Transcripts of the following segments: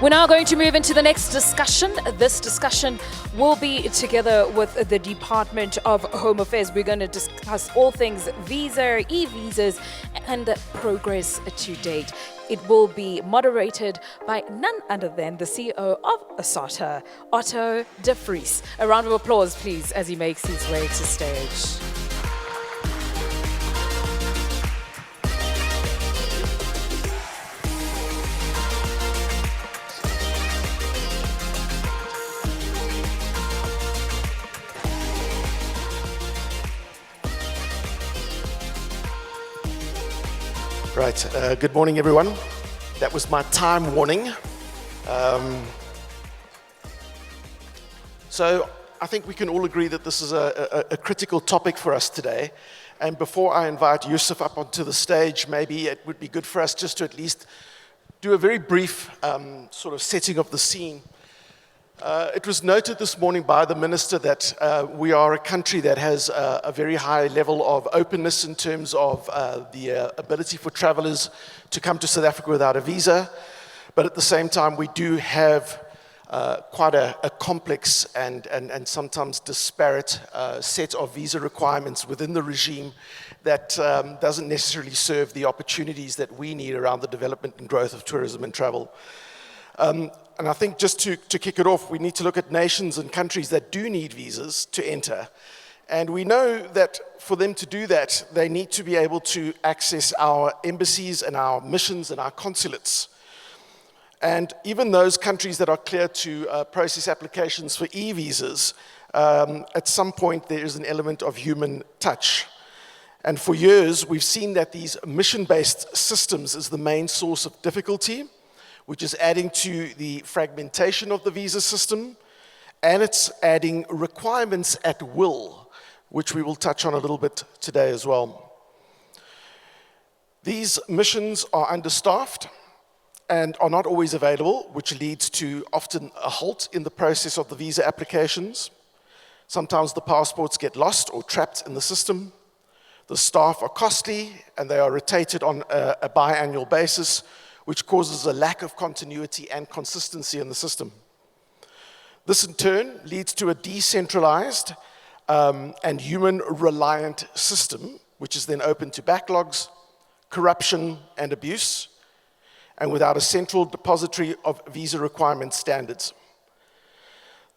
We're now going to move into the next discussion. This discussion will be together with the Department of Home Affairs. We're going to discuss all things visa, e-visas, and progress to date. It will be moderated by none other than the CEO of Asata, Otto de Vries. A round of applause, please, as he makes his way to stage. Right, good morning everyone. That was my time warning. So I think we can all agree that this is a critical topic for us today. And before I invite Yusuf up onto the stage, maybe it would be good for us just to at least do a very brief sort of setting of the scene. It was noted this morning by the Minister that we are a country that has a very high level of openness in terms of the ability for travelers to come to South Africa without a visa. But at the same time, we do have quite a complex and sometimes disparate set of visa requirements within the regime that doesn't necessarily serve the opportunities that we need around the development and growth of tourism and travel. And I think just to kick it off, we need to look at nations and countries that do need visas to enter. And we know that for them to do that, they need to be able to access our embassies and our missions and our consulates. And even those countries that are clear to process applications for e-visas, at some point there is an element of human touch. And for years, we've seen that these mission-based systems is the main source of difficulty, which is adding to the fragmentation of the visa system, and it's adding requirements at will, which we will touch on a little bit today as well. These missions are understaffed and are not always available, which leads to often a halt in the process of the visa applications. Sometimes the passports get lost or trapped in the system. The staff are costly and they are rotated on a biannual basis, which causes a lack of continuity and consistency in the system. This in turn leads to a decentralized and human-reliant system, which is then open to backlogs, corruption, and abuse, and without a central depository of visa requirement standards.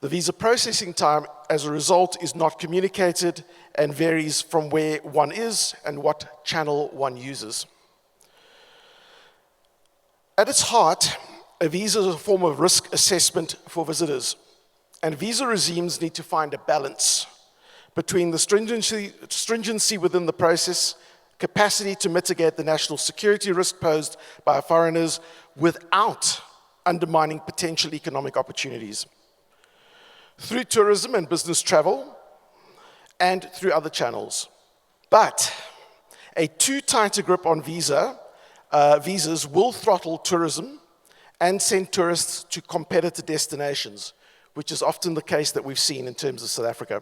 The visa processing time, as a result, is not communicated and varies from where one is and what channel one uses. At its heart, a visa is a form of risk assessment for visitors, and visa regimes need to find a balance between the stringency within the process, capacity to mitigate the national security risk posed by foreigners without undermining potential economic opportunities. Through tourism and business travel, and through other channels. But a too tight a grip on visas will throttle tourism and send tourists to competitor destinations, which is often the case that we've seen in terms of South Africa.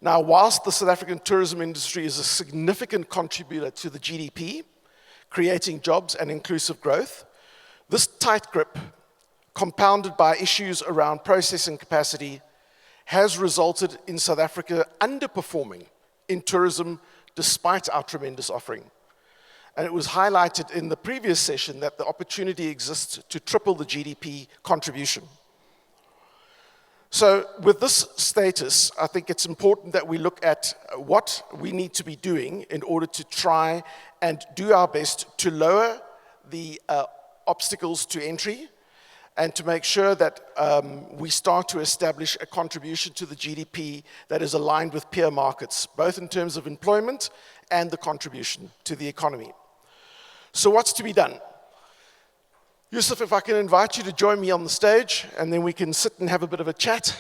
Now, whilst the South African tourism industry is a significant contributor to the GDP, creating jobs and inclusive growth, this tight grip, compounded by issues around processing capacity, has resulted in South Africa underperforming in tourism despite our tremendous offering. And it was highlighted in the previous session that the opportunity exists to triple the GDP contribution. So with this status, I think it's important that we look at what we need to be doing in order to try and do our best to lower the obstacles to entry and to make sure that we start to establish a contribution to the GDP that is aligned with peer markets, both in terms of employment and the contribution to the economy. So what's to be done? Yusuf, if I can invite you to join me on the stage, and then we can sit and have a bit of a chat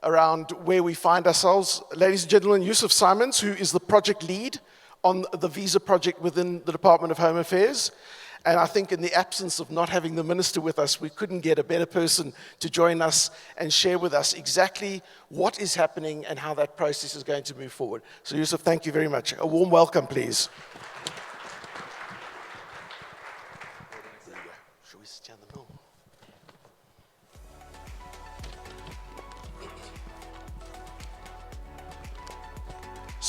around where we find ourselves. Ladies and gentlemen, Yusuf Simons, who is the project lead on the visa project within the Department of Home Affairs. And I think in the absence of not having the Minister with us, we couldn't get a better person to join us and share with us exactly what is happening and how that process is going to move forward. So Yusuf, thank you very much. A warm welcome, please. Should we sit down the middle?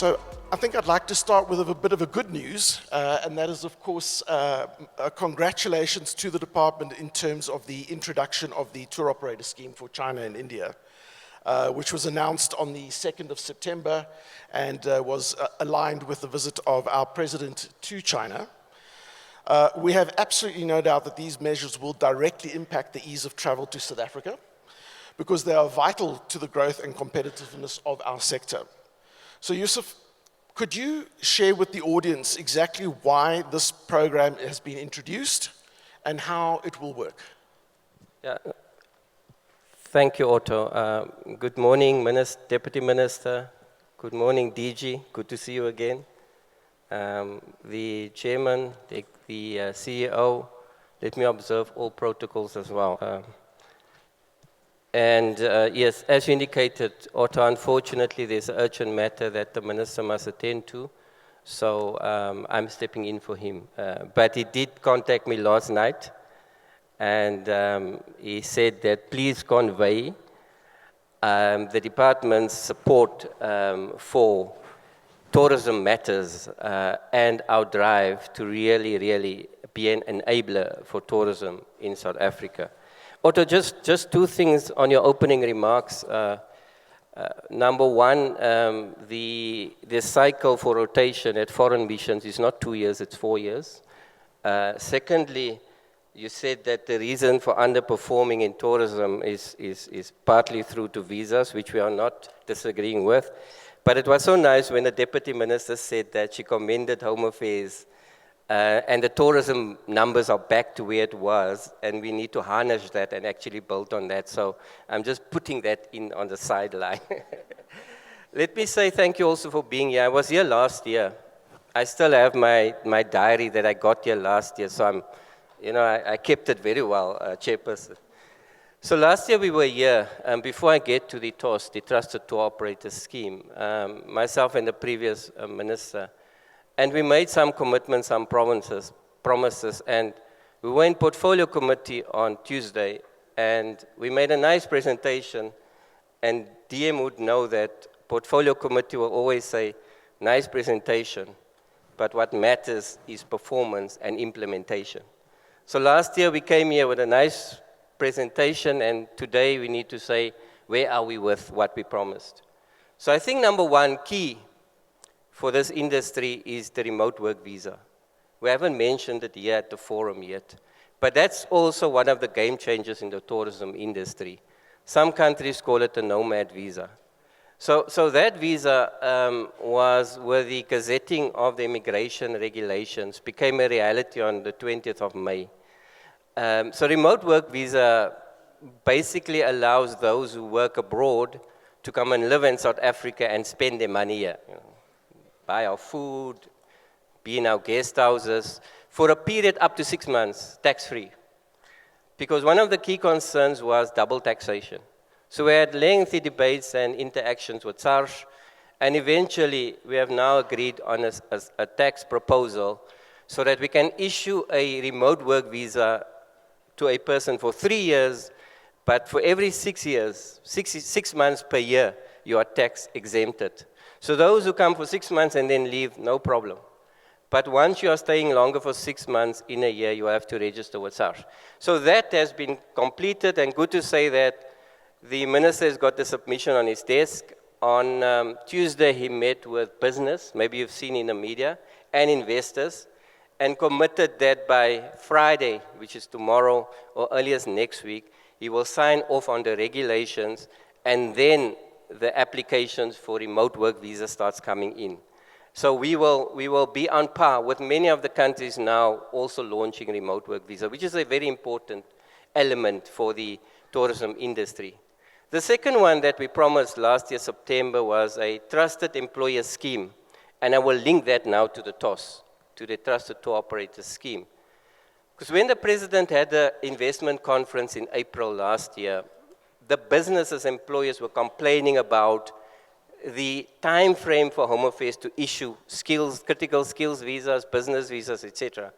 So I think I'd like to start with a bit of a good news, and that is, of course, congratulations to the department in terms of the introduction of the tour operator scheme for China and India, which was announced on the 2nd of September and was aligned with the visit of our president to China. We have absolutely no doubt that these measures will directly impact the ease of travel to South Africa because they are vital to the growth and competitiveness of our sector. So Yusuf, could you share with the audience exactly why this program has been introduced and how it will work? Yeah. Thank you, Otto. Good morning, Deputy Minister. Good morning, DG. Good to see you again. The Chairman, the CEO, let me observe all protocols as well. Yes, as you indicated, Otto, unfortunately, there's an urgent matter that the Minister must attend to, so I'm stepping in for him. But he did contact me last night, and he said that please convey the department's support for tourism matters and our drive to really be an enabler for tourism in South Africa. Otto, just two things on your opening remarks. Number one, the cycle for rotation at foreign missions is not 2 years, it's 4 years. Secondly, you said that the reason for underperforming in tourism is partly through to visas, which we are not disagreeing with. But it was so nice when the Deputy Minister said that she commended Home Affairs and the tourism numbers are back to where it was, and we need to harness that and actually build on that. So I'm just putting that in on the sideline. Let me say thank you also for being here. I was here last year. I still have my diary that I got here last year, so I kept it very well, Chairperson. So last year we were here, before I get to the TOS, the Trusted Tour Operator Scheme, myself and the previous minister, and we made some commitments, some promises, and we were in Portfolio Committee on Tuesday, and we made a nice presentation, and DM would know that Portfolio Committee will always say, nice presentation, but what matters is performance and implementation. So last year we came here with a nice presentation, and today we need to say, where are we with what we promised? So I think number one key for this industry is the remote work visa. We haven't mentioned it here at the forum yet, but that's also one of the game changers in the tourism industry. Some countries call it a nomad visa. So that visa was with the gazetting of the immigration regulations, became a reality on the 20th of May. So remote work visa basically allows those who work abroad to come and live in South Africa and spend their money here. Buy our food, be in our guest houses, for a period up to 6 months, tax-free. Because one of the key concerns was double taxation. So we had lengthy debates and interactions with SARS, and eventually we have now agreed on a tax proposal so that we can issue a remote work visa to a person for 3 years, but for every 6 years, 6 months per year, you are tax exempted. So those who come for 6 months and then leave, no problem. But once you are staying longer for 6 months in a year, you have to register with SARS. So that has been completed, and good to say that the minister has got the submission on his desk. On Tuesday, he met with business, maybe you've seen in the media, and investors, and committed that by Friday, which is tomorrow or earliest next week, he will sign off on the regulations, and then the applications for remote work visa starts coming in. So we will be on par with many of the countries now also launching remote work visa, which is a very important element for the tourism industry. The second one that we promised last year, September, was a trusted employer scheme, and I will link that now to the TOS, to the Trusted Tour Operator Scheme. Because when the president had the investment conference in April last year, the businesses, employers were complaining about the time frame for Home Affairs to issue critical skills visas, business visas, etc.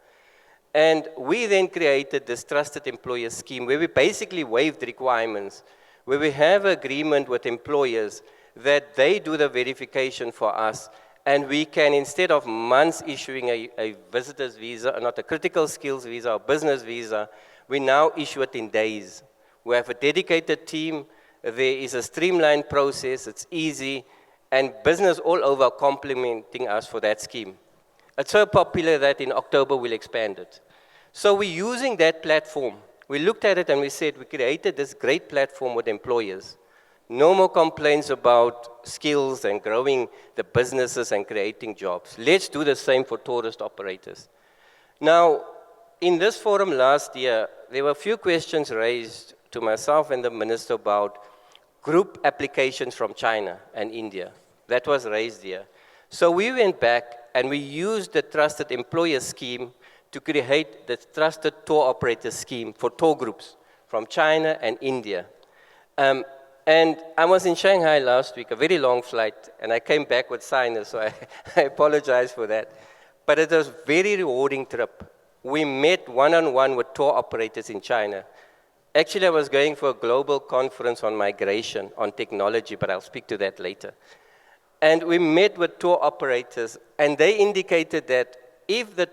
And we then created this trusted employer scheme where we basically waived requirements, where we have agreement with employers that they do the verification for us And we can, instead of months issuing a visitor's visa, not a critical skills visa or business visa, we now issue it in days. We have a dedicated team. There is a streamlined process. It's easy. And business all over complimenting us for that scheme. It's so popular that in October we'll expand it. So we're using that platform. We looked at it and we said we created this great platform with employers. No more complaints about skills and growing the businesses and creating jobs. Let's do the same for tourist operators. Now, in this forum last year, there were a few questions raised to myself and the minister about group applications from China and India. That was raised here. So we went back and we used the Trusted Employer Scheme to create the Trusted Tour Operator Scheme for tour groups from China and India. And I was in Shanghai last week, a very long flight, and I came back with sinus, so I apologize for that. But it was a very rewarding trip. We met one-on-one with tour operators in China. Actually, I was going for a global conference on migration, on technology, but I'll speak to that later. And we met with tour operators, and they indicated that if the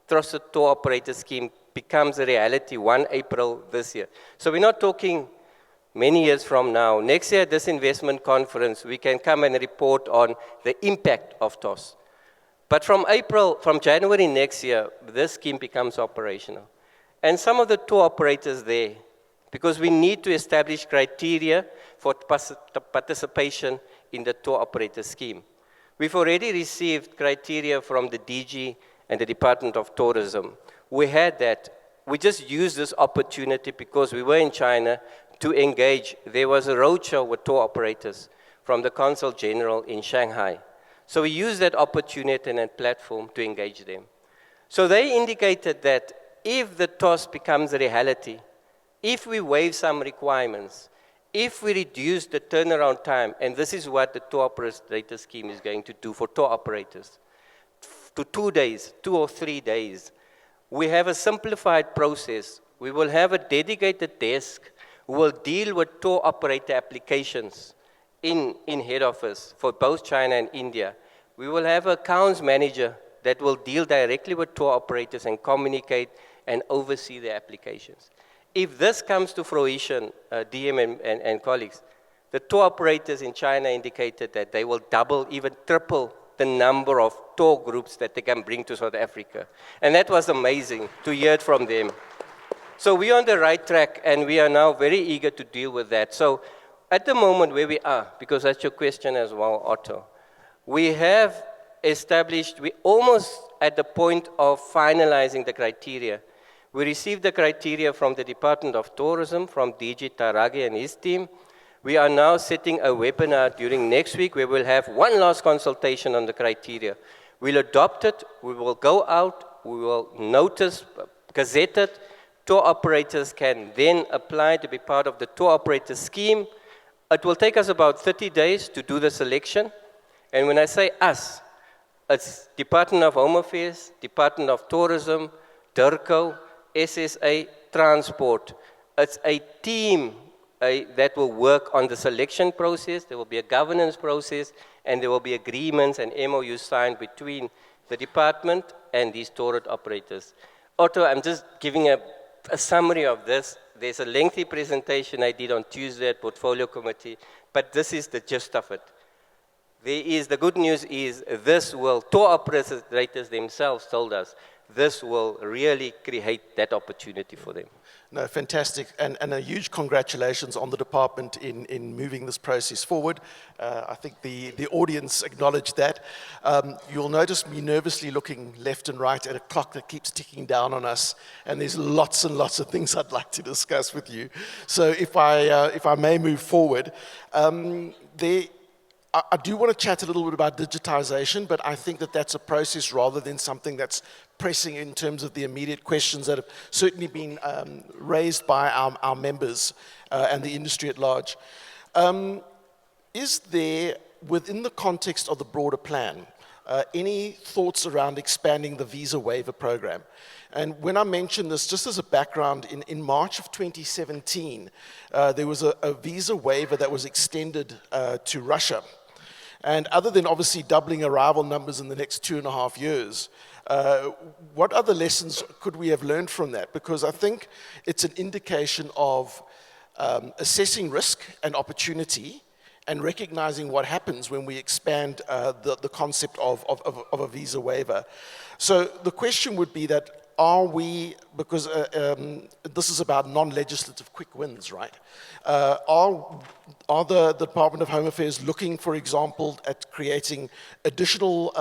Trusted Tour Operator Scheme becomes a reality 1 April this year, so we're not talking many years from now, next year at this investment conference, we can come and report on the impact of TOS. But from January next year, this scheme becomes operational. And some of the tour operators there, because we need to establish criteria for participation in the tour operator scheme. We've already received criteria from the DG and the Department of Tourism. We had that. We just used this opportunity because we were in China to engage. There was a roadshow with tour operators from the Consul General in Shanghai. So we used that opportunity and that platform to engage them. So they indicated that if the TOS becomes a reality, if we waive some requirements, if we reduce the turnaround time, and this is what the tour operator scheme is going to do for tour operators, to 2 days, 2 or 3 days, we have a simplified process. We will have a dedicated desk who will deal with tour operator applications in head office for both China and India. We will have an accounts manager that will deal directly with tour operators and communicate and oversee their applications. If this comes to fruition, DM and colleagues, the tour operators in China indicated that they will double, even triple the number of tour groups that they can bring to South Africa. And that was amazing to hear it from them. So we are on the right track, and we are now very eager to deal with that. So at the moment where we are, because that's your question as well, Otto, we have established, we're almost at the point of finalizing the criteria. We received the criteria from the Department of Tourism, from DG Taragi and his team. We are now setting a webinar during next week where we'll have one last consultation on the criteria. We'll adopt it, we will go out, we will notice, gazette it. Tour operators can then apply to be part of the tour operator scheme. It will take us about 30 days to do the selection. And when I say us, it's Department of Home Affairs, Department of Tourism, DIRCO, SSA, Transport. It's a team that will work on the selection process. There will be a governance process, and there will be agreements and MOUs signed between the department and these tour operators. Otto, I'm just giving a summary of this. There's a lengthy presentation I did on Tuesday at Portfolio Committee, but this is the gist of it. The good news is this will, tour operators themselves told us, this will really create that opportunity for them. No, fantastic, and a huge congratulations on the department in moving this process forward. I think the audience acknowledged that. You'll notice me nervously looking left and right at a clock that keeps ticking down on us, and there's lots and lots of things I'd like to discuss with you. So if I may move forward, I do want to chat a little bit about digitization, but I think that that's a process rather than something that's pressing in terms of the immediate questions that have certainly been raised by our members and the industry at large. Is there, within the context of the broader plan, any thoughts around expanding the Visa Waiver program? And when I mention this, just as a background, in March of 2017, there was a visa waiver that was extended to Russia. And other than obviously doubling arrival numbers in the next 2.5 years, what other lessons could we have learned from that? Because I think it's an indication of assessing risk and opportunity and recognizing what happens when we expand the concept of a visa waiver. So the question would be that, are we, because this is about non-legislative quick wins, right? Are the Department of Home Affairs looking, for example, at creating additional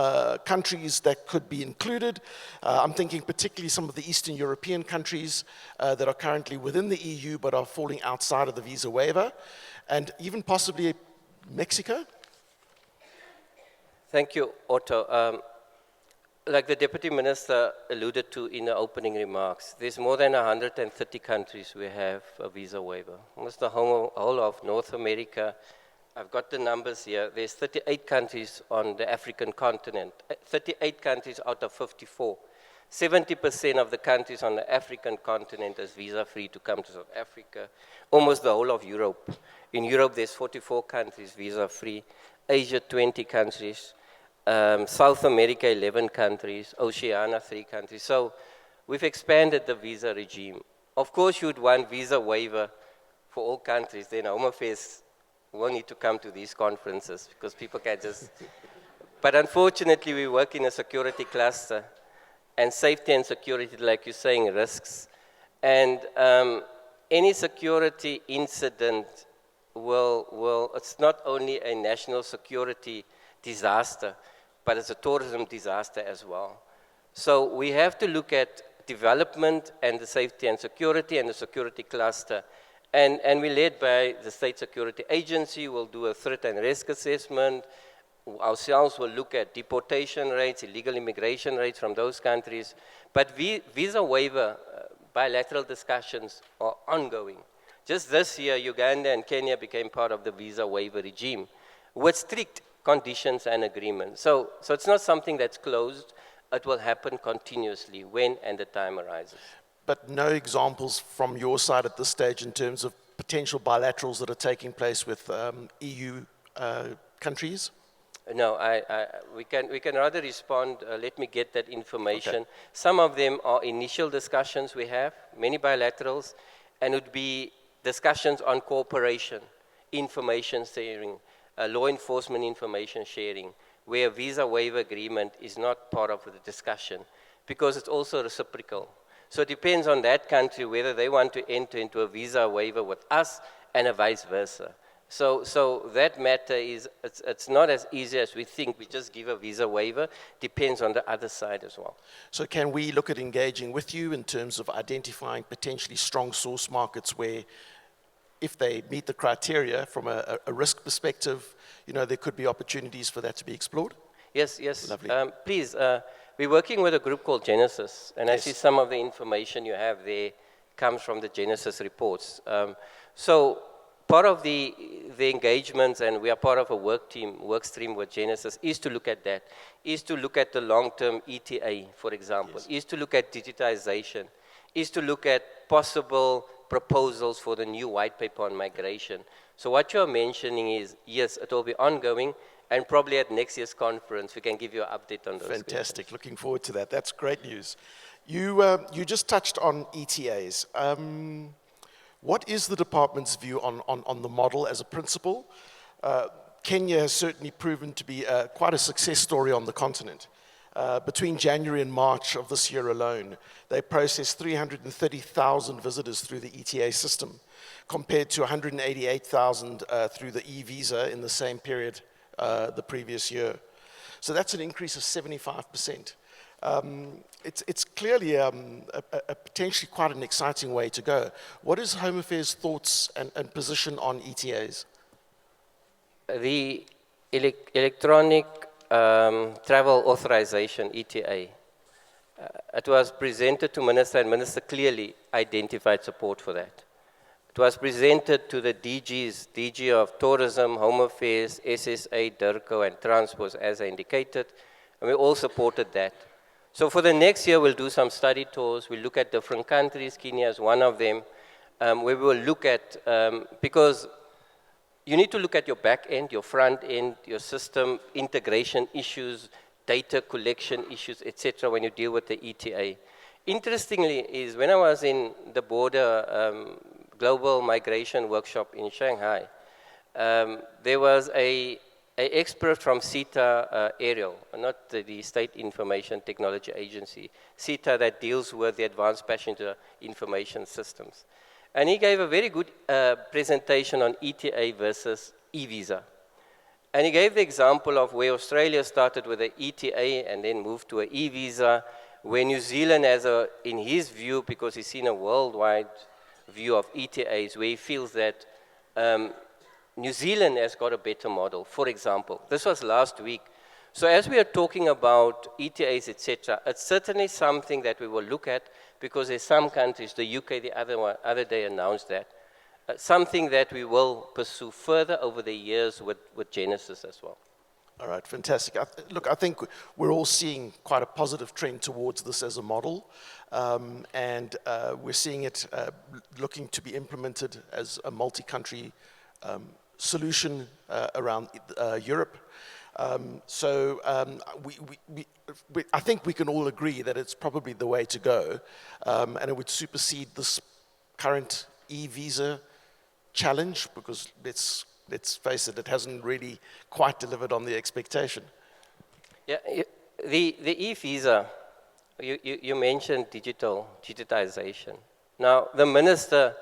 countries that could be included? I'm thinking particularly some of the Eastern European countries that are currently within the EU but are falling outside of the visa waiver, and even possibly Mexico? Thank you, Otto. Like the Deputy Minister alluded to in the opening remarks, there's more than 130 countries we have a visa waiver. Almost the whole of North America. I've got the numbers here. There's 38 countries on the African continent, 38 countries out of 54. 70% of the countries on the African continent is visa-free to come to South Africa. Almost the whole of Europe. In Europe, there's 44 countries visa-free. Asia, 20 countries. South America, 11 countries. Oceania, 3 countries. So we've expanded the visa regime. Of course, you'd want visa waiver for all countries. Then Home Affairs won't need to come to these conferences because people can just... But unfortunately, we work in a security cluster. And safety and security, like you're saying, risks. And any security incident it's not only a national security disaster, but it's a tourism disaster as well. So we have to look at development and the safety and security and the security cluster. And we're led by the State Security Agency. We'll do a threat and risk assessment. Ourselves will look at deportation rates, illegal immigration rates from those countries. But visa waiver, bilateral discussions are ongoing. Just this year, Uganda and Kenya became part of the visa waiver regime with strict conditions and agreements. So it's not something that's closed. It will happen continuously when and the time arises. But no examples from your side at this stage in terms of potential bilaterals that are taking place with EU countries? No, we can rather respond, let me get that information. Okay. Some of them are initial discussions we have, many bilaterals, and would be discussions on cooperation, information sharing, law enforcement information sharing, where a visa waiver agreement is not part of the discussion, because it's also reciprocal. So it depends on that country whether they want to enter into a visa waiver with us and a vice versa. So that matter is, it's not as easy as we think. We just give a visa waiver. Depends on the other side as well. So can we look at engaging with you in terms of identifying potentially strong source markets where, if they meet the criteria from a risk perspective, there could be opportunities for that to be explored? Yes. Lovely. Please, we're working with a group called Genesis, and Yes. I see some of the information you have there comes from the Genesis reports. So part of the engagements, and we are part of a work stream with Genesis, is to look at that, is to look at the long-term ETA, for example, yes. Is to look at digitization, is to look at possible proposals for the new white paper on migration. So what you're mentioning is, yes, it will be ongoing, and probably at next year's conference, we can give you an update on those. Fantastic. Questions. Looking forward to that. That's great news. You just touched on ETAs. What is the department's view on the model as a principle? Kenya has certainly proven to be quite a success story on the continent. Between January and March of this year alone, they processed 330,000 visitors through the ETA system, compared to 188,000 through the e-visa in the same period the previous year. So that's an increase of 75%. It's clearly a potentially quite an exciting way to go. What is Home Affairs' thoughts and position on ETAs? The electronic travel authorization, ETA, it was presented to Minister, and Minister clearly identified support for that. It was presented to the DGs, DG of Tourism, Home Affairs, SSA, DIRCO, and Transport, as I indicated, and we all supported that. So for the next year, we'll do some study tours. We'll look at different countries. Kenya is one of them, where we will look at, because you need to look at your back end, your front end, your system integration issues, data collection issues, etc. when you deal with the ETA. Interestingly is when I was in the border global migration workshop in Shanghai, there was a expert from CETA Aerial, not the State Information Technology Agency, CETA that deals with the advanced passenger information systems. And he gave a very good presentation on ETA versus e-visa. And he gave the example of where Australia started with an ETA and then moved to an e-visa, where New Zealand has in his view, because he's seen a worldwide view of ETAs, where he feels that New Zealand has got a better model. For example, this was last week. So as we are talking about ETAs, etc., it's certainly something that we will look at, because there's some countries, the UK the other day announced that, something that we will pursue further over the years with Genesis as well. All right, fantastic. Look, I think we're all seeing quite a positive trend towards this as a model, and we're seeing it looking to be implemented as a multi-country solution around Europe. I think we can all agree that it's probably the way to go, and it would supersede this current e-visa challenge, because let's face it, it hasn't really quite delivered on the expectation. Yeah, the e-visa, you mentioned digitization. Now, the minister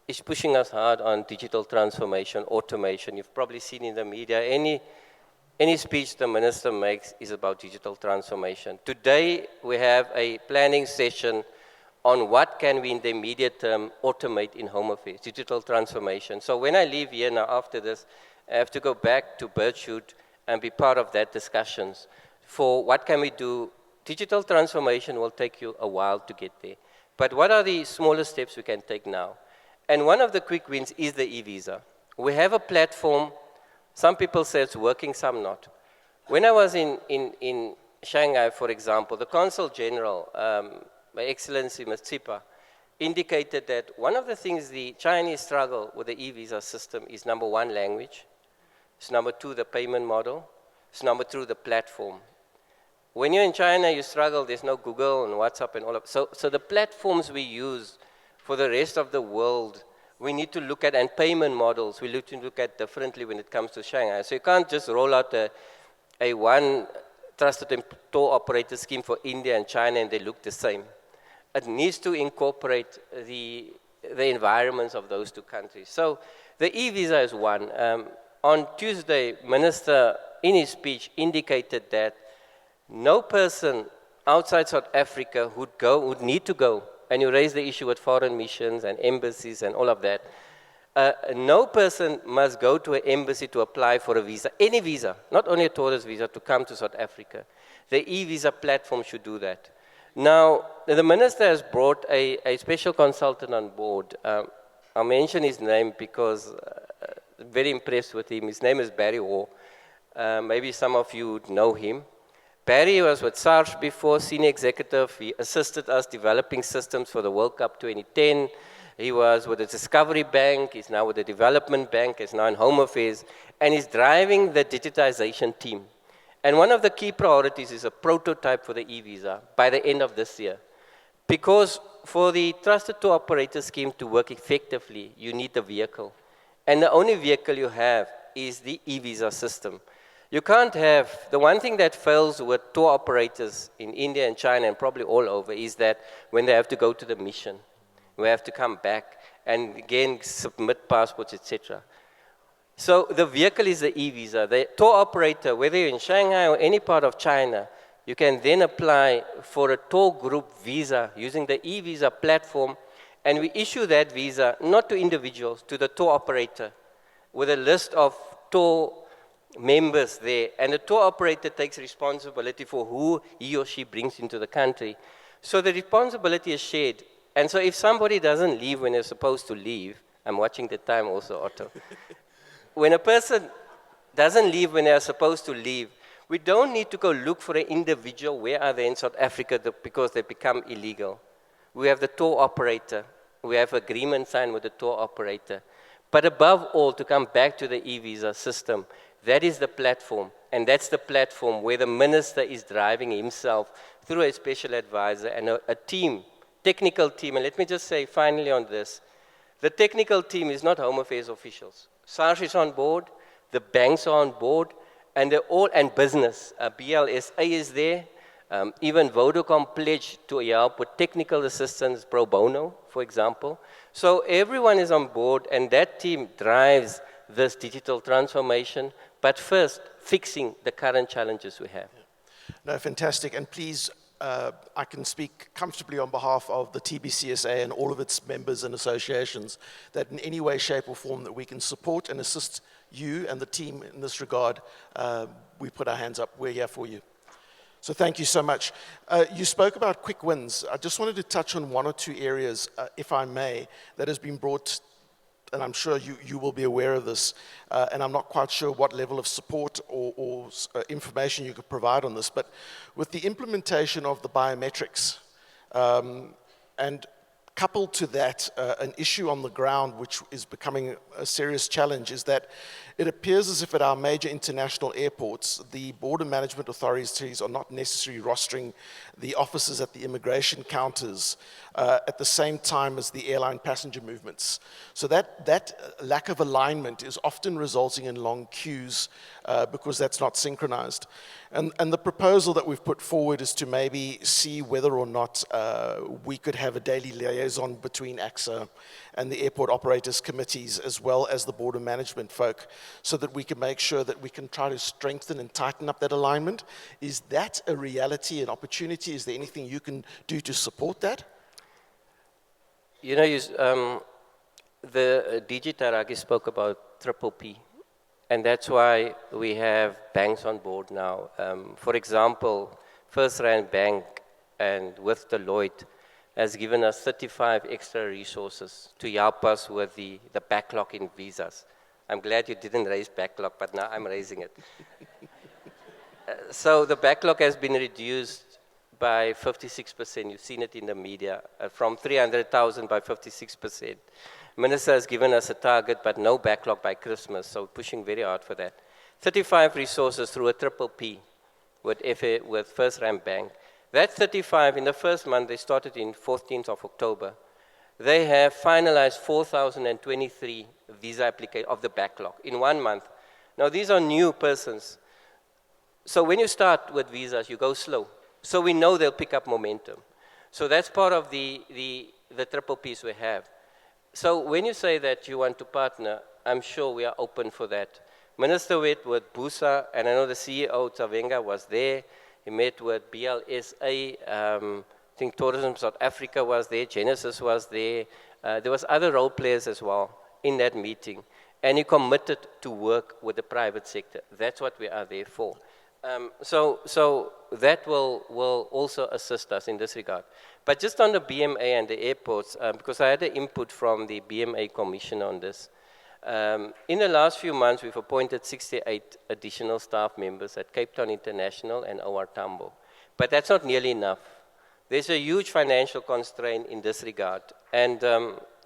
is pushing us hard on digital transformation, automation. You've probably seen in the media, any speech the minister makes is about digital transformation. Today, we have a planning session on what can we in the immediate term automate in Home Affairs, digital transformation. So when I leave here now after this, I have to go back to Birchwood and be part of that discussions for what can we do. Digital transformation will take you a while to get there. But what are the smaller steps we can take now? And one of the quick wins is the e-visa. We have a platform. Some people say it's working, some not. When I was in Shanghai, for example, the Consul General, My Excellency Matsipa, indicated that one of the things the Chinese struggle with the e-visa system is, number one, language. It's number two, the payment model. It's number three, the platform. When you're in China, you struggle. There's no Google and WhatsApp and all of so the platforms we use for the rest of the world, we need to look at, and payment models, we need to look at differently when it comes to Shanghai. So you can't just roll out a one trusted tour operator scheme for India and China and they look the same. It needs to incorporate the environments of those two countries. So the e-visa is one. On Tuesday, Minister, in his speech, indicated that no person outside South Africa would need to go, and you raise the issue with foreign missions and embassies and all of that. No person must go to an embassy to apply for a visa, any visa, not only a tourist visa, to come to South Africa. The e-visa platform should do that. Now, the minister has brought a special consultant on board. I'll mention his name because I'm very impressed with him. His name is Barry Hoare. Maybe some of you know him. Barry was with SARS before, senior executive. He assisted us developing systems for the World Cup 2010. He was with the Discovery Bank. He's now with the Development Bank. He's now in Home Affairs. And he's driving the digitization team. And one of the key priorities is a prototype for the e-visa by the end of this year. Because for the trusted tour operator scheme to work effectively, you need the vehicle. And the only vehicle you have is the e-visa system. You can't have, the one thing that fails with tour operators in India and China and probably all over is that when they have to go to the mission, we have to come back and again submit passports, etc. So the vehicle is the e-visa. The tour operator, whether you're in Shanghai or any part of China, you can then apply for a tour group visa using the e-visa platform, and we issue that visa not to individuals, to the tour operator, with a list of tour members there, and the tour operator takes responsibility for who he or she brings into the country. So the responsibility is shared. And so if somebody doesn't leave when they're supposed to leave, I'm watching the time also, Otto. When a person doesn't leave when they're supposed to leave, we don't need to go look for an individual, where are they in South Africa, because they become illegal. We have the tour operator. We have agreement signed with the tour operator. But above all, to come back to the e-visa system, that is the platform. And that's the platform where the minister is driving himself through a special advisor and a team, technical team. And let me just say finally on this, the technical team is not Home Affairs officials. SARS is on board, the banks are on board, and they're all, and business. BLSA is there. Even Vodacom pledged to help with technical assistance pro bono, for example. So everyone is on board, and that team drives this digital transformation, but first, fixing the current challenges we have. No, fantastic. And please, I can speak comfortably on behalf of the TBCSA and all of its members and associations that in any way, shape, or form that we can support and assist you and the team in this regard, we put our hands up. We're here for you. So thank you so much. You spoke about quick wins. I just wanted to touch on one or two areas, if I may, that has been brought, and I'm sure you will be aware of this, and I'm not quite sure what level of support or information you could provide on this, but with the implementation of the biometrics, and coupled to that, an issue on the ground which is becoming a serious challenge is that it appears as if at our major international airports, the border management authorities are not necessarily rostering the officers at the immigration counters at the same time as the airline passenger movements. So that lack of alignment is often resulting in long queues because that's not synchronized. And the proposal that we've put forward is to maybe see whether or not we could have a daily liaison between AXA and the airport operators committees as well as the border management folk so that we can make sure that we can try to strengthen and tighten up that alignment. Is that a reality, an opportunity? Is there anything you can do to support that? You know, the DG Taraki spoke about triple P. And that's why we have banks on board now. For example, First Rand Bank and with Deloitte has given us 35 extra resources to help us with the backlog in visas. I'm glad you didn't raise backlog, but now I'm raising it. So the backlog has been reduced by 56%. You've seen it in the media, from 300,000 by 56%. Minister has given us a target, but no backlog by Christmas, so pushing very hard for that. 35 resources through a triple P with First Rand Bank. That 35, in the first month, they started in 14th of October. They have finalized 4,023 visa applications of the backlog in 1 month. Now, these are new persons. So when you start with visas, you go slow. So we know they'll pick up momentum. So that's part of the triple Ps we have. So when you say that you want to partner, I'm sure we are open for that. Minister met with Busa, and I know the CEO, Tavenga, was there. He met with BLSA, I think Tourism South Africa was there, Genesis was there. There was other role players as well in that meeting. And he committed to work with the private sector. That's what we are there for. So that will also assist us in this regard. But just on the BMA and the airports, because I had an input from the BMA Commission on this. In the last few months, we've appointed 68 additional staff members at Cape Town International and OR Tambo. But that's not nearly enough. There's a huge financial constraint in this regard. And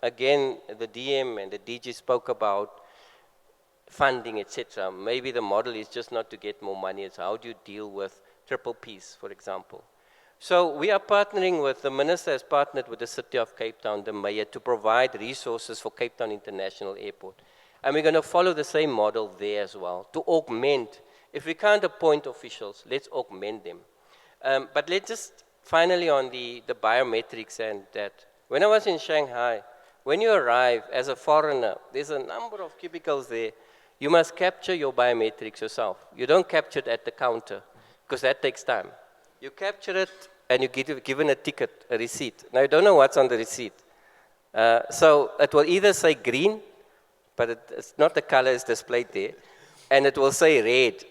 again, the DM and the DG spoke about funding, etc. Maybe the model is just not to get more money. It's how do you deal with triple Ps, for example. So we are partnering with, the minister has partnered with the City of Cape Town, the mayor, to provide resources for Cape Town International Airport. And we're going to follow the same model there as well, to augment. If we can't appoint officials, let's augment them. But let's just, finally on the biometrics and that. When I was in Shanghai, when you arrive as a foreigner, there's a number of cubicles there. You must capture your biometrics yourself. You don't capture it at the counter, because that takes time. You capture it, and you get given a ticket, a receipt. Now, you don't know what's on the receipt. So it will either say green, but it's not the color is displayed there, and it will say red.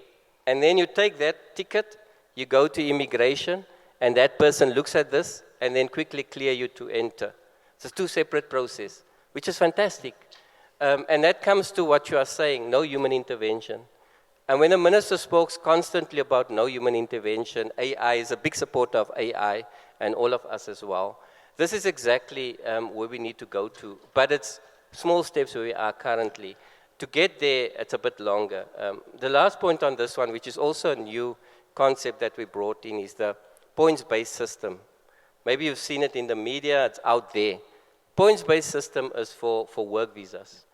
And then you take that ticket, you go to immigration, and that person looks at this, and then quickly clear you to enter. It's a two separate process, which is fantastic. And that comes to what you are saying, no human intervention. And when the minister spoke constantly about no human intervention, AI is a big supporter of AI, and all of us as well. This is exactly where we need to go to. But it's small steps where we are currently. To get there, it's a bit longer. The last point on this one, which is also a new concept that we brought in, is the points-based system. Maybe you've seen it in the media, it's out there. Points-based system is for work visas.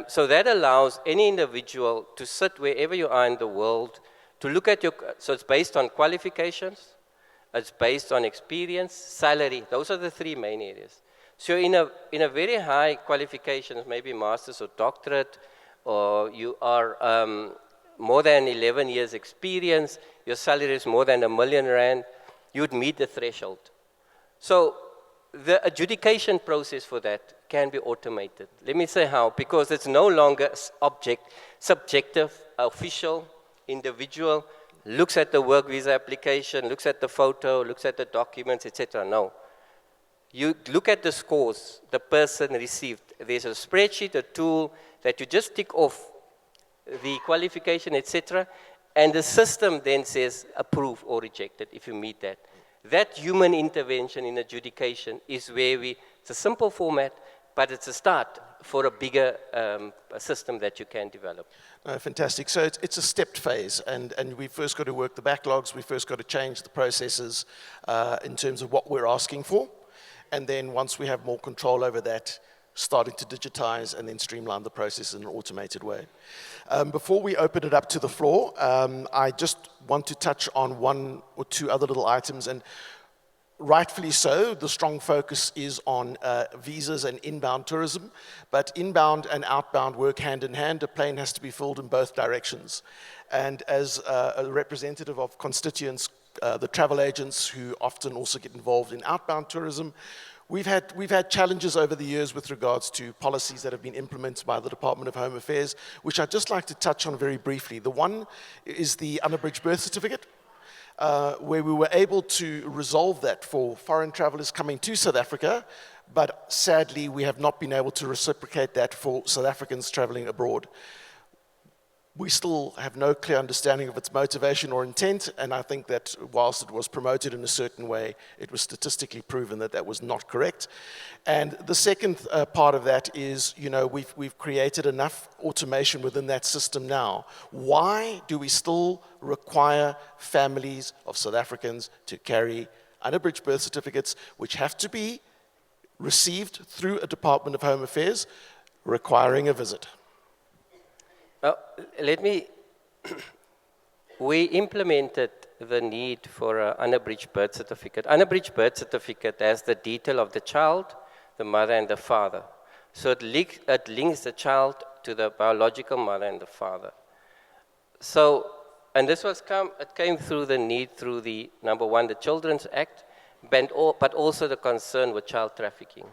So that allows any individual to sit wherever you are in the world, to look at so it's based on qualifications, it's based on experience, salary. Those are the three main areas. So in a very high qualifications, maybe master's or doctorate, or you are more than 11 years experience, your salary is more than R1 million, you'd meet the threshold. So the adjudication process for that can be automated. Let me say how, because it's no longer subjective, official, individual, looks at the work visa application, looks at the photo, looks at the documents, etc. No. You look at the scores the person received. There's a spreadsheet, a tool that you just tick off the qualification, etc. And the system then says approve or rejected if you meet that. That human intervention in adjudication is where it's a simple format, but it's a start for a bigger system that you can develop. Fantastic. So it's a stepped phase, and we first got to work the backlogs, we first got to change the processes in terms of what we're asking for, and then once we have more control over that, starting to digitize and then streamline the process in an automated way. Before we open it up to the floor, I just want to touch on one or two other little items, and rightfully so, the strong focus is on visas and inbound tourism, but inbound and outbound work hand in hand. A plane has to be filled in both directions. And as a representative of constituents, the travel agents who often also get involved in outbound tourism, we've had challenges over the years with regards to policies that have been implemented by the Department of Home Affairs, which I'd just like to touch on very briefly. The one is the unabridged birth certificate, where we were able to resolve that for foreign travelers coming to South Africa, but sadly we have not been able to reciprocate that for South Africans traveling abroad. We still have no clear understanding of its motivation or intent, and I think that whilst it was promoted in a certain way, it was statistically proven that that was not correct. And the second part of that is, you know, we've created enough automation within that system now. Why do we still require families of South Africans to carry unabridged birth certificates, which have to be received through a Department of Home Affairs, requiring a visit? We implemented the need for an unabridged birth certificate. Unabridged birth certificate has the detail of the child, the mother and the father. So it links the child to the biological mother and the father. So, and this it came through the need through the, number one, the Children's Act, but also the concern with child trafficking.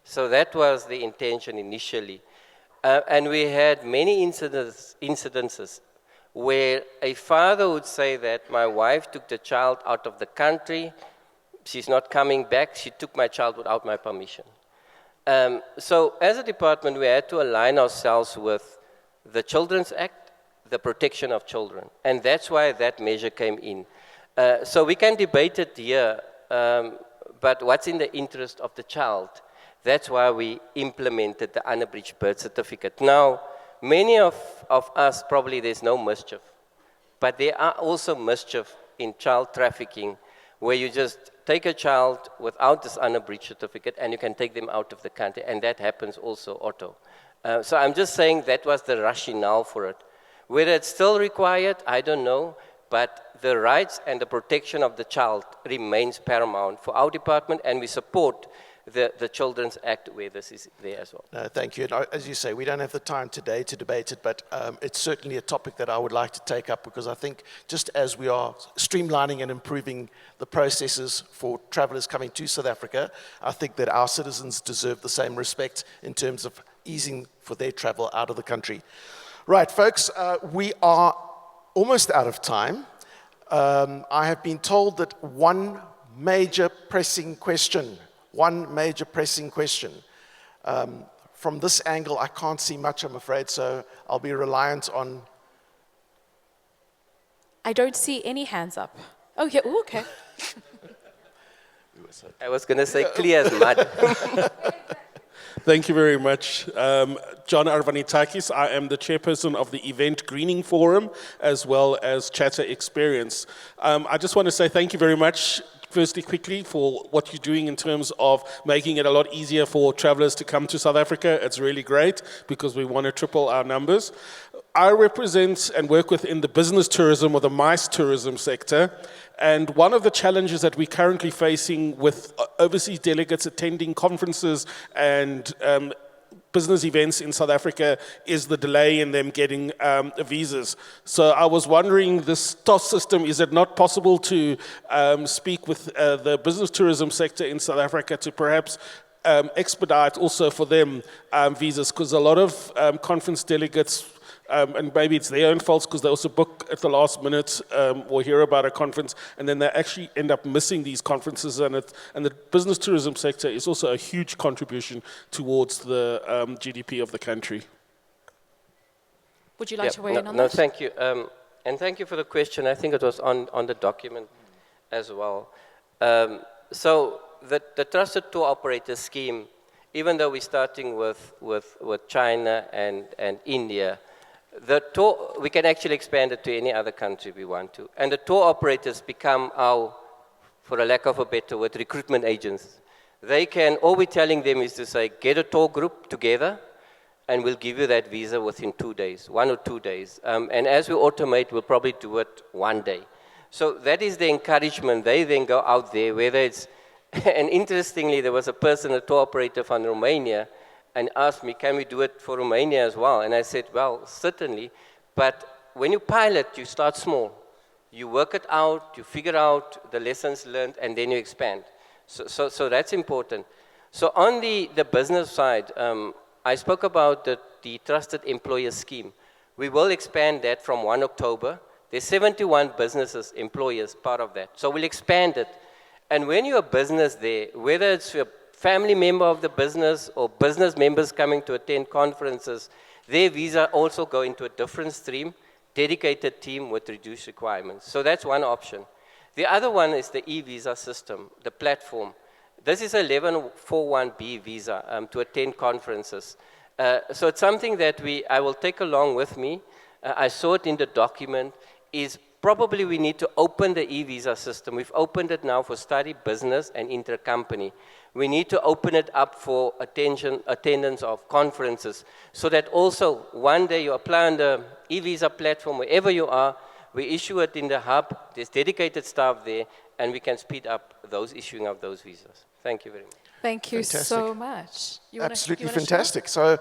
So that was the intention initially. And we had many incidences where a father would say that my wife took the child out of the country, she's not coming back, she took my child without my permission. So as a department, we had to align ourselves with the Children's Act, the protection of children, and that's why that measure came in. So we can debate it here, but what's in the interest of the child? That's why we implemented the unabridged birth certificate. Now, many of us, probably there's no mischief, but there are also mischief in child trafficking, where you just take a child without this unabridged certificate and you can take them out of the country, and that happens also, Otto. So I'm just saying that was the rationale for it. Whether it's still required, I don't know, but the rights and the protection of the child remains paramount for our department, and we support the Children's Act where this is there as well. Thank you. And as you say, we don't have the time today to debate it, but it's certainly a topic that I would like to take up, because I think just as we are streamlining and improving the processes for travelers coming to South Africa, I think that our citizens deserve the same respect in terms of easing for their travel out of the country. Right, folks, we are almost out of time. I have been told that one major pressing question. From this angle, I can't see much, I'm afraid, so I'll be reliant on... I don't see any hands up. Oh, yeah, ooh, okay. I was going to say clear as mud. Thank you very much. John Arvanitakis, I am the chairperson of the Event Greening Forum, as well as Chatter Experience. I just want to say thank you very much, firstly, quickly, for what you're doing in terms of making it a lot easier for travelers to come to South Africa. It's really great because we want to triple our numbers. I represent and work within the business tourism or the MICE tourism sector. And one of the challenges that we're currently facing with overseas delegates attending conferences and business events in South Africa is the delay in them getting visas. So I was wondering, this TOS system, is it not possible to speak with the business tourism sector in South Africa to perhaps expedite also for them visas? Because a lot of conference delegates, and maybe it's their own faults because they also book at the last minute or hear about a conference, and then they actually end up missing these conferences. And the business tourism sector is also a huge contribution towards the GDP of the country. Would you like to weigh in on that? No, that? thank you. And thank you for the question. I think it was on the document as well. So the Trusted Tour Operator Scheme, even though we're starting with China and India, the tour, we can actually expand it to any other country we want to. And the tour operators become our, for a lack of a better word, recruitment agents. They can, all we're telling them is to say, get a tour group together, and we'll give you that visa within 2 days, 1 or 2 days. And as we automate, we'll probably do it 1 day. So that is the encouragement. They then go out there, whether it's, and interestingly, there was a person, a tour operator from Romania, and asked me, can we do it for Romania as well? And I said, well, certainly, but when you pilot, you start small. You work it out, you figure out the lessons learned, and then you expand. So that's important. So on the business side, I spoke about the Trusted Employer Scheme. We will expand that from 1 October. There's 71 businesses, employers, part of that. So we'll expand it. And when you're a business there, whether it's a family member of the business or business members coming to attend conferences, their visa also go into a different stream, dedicated team with reduced requirements. So that's one option. The other one is the e-visa system, the platform. This is a 1141B visa to attend conferences. So it's something that I will take along with me. I saw it in the document, is probably we need to open the e-visa system. We've opened it now for study, business, and intercompany. We need to open it up for attendance of conferences, so that also one day you apply on the e-visa platform wherever you are, we issue it in the hub, there's dedicated staff there, and we can speed up those issuing of those visas. Thank you very much. Thank you Fantastic. so much. Absolutely fantastic. So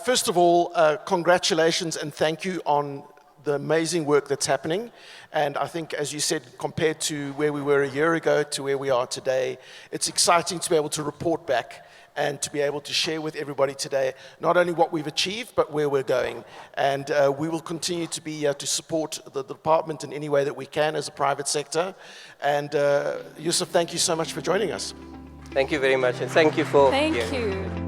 first of all, congratulations and thank you on the amazing work that's happening. And I think, as you said, compared to where we were a year ago to where we are today, it's exciting to be able to report back and to be able to share with everybody today not only what we've achieved, but where we're going. And we will continue to be to support the department in any way that we can as a private sector. And Yusuf, thank you so much for joining us. Thank you very much, and thank you for Thank hearing. you.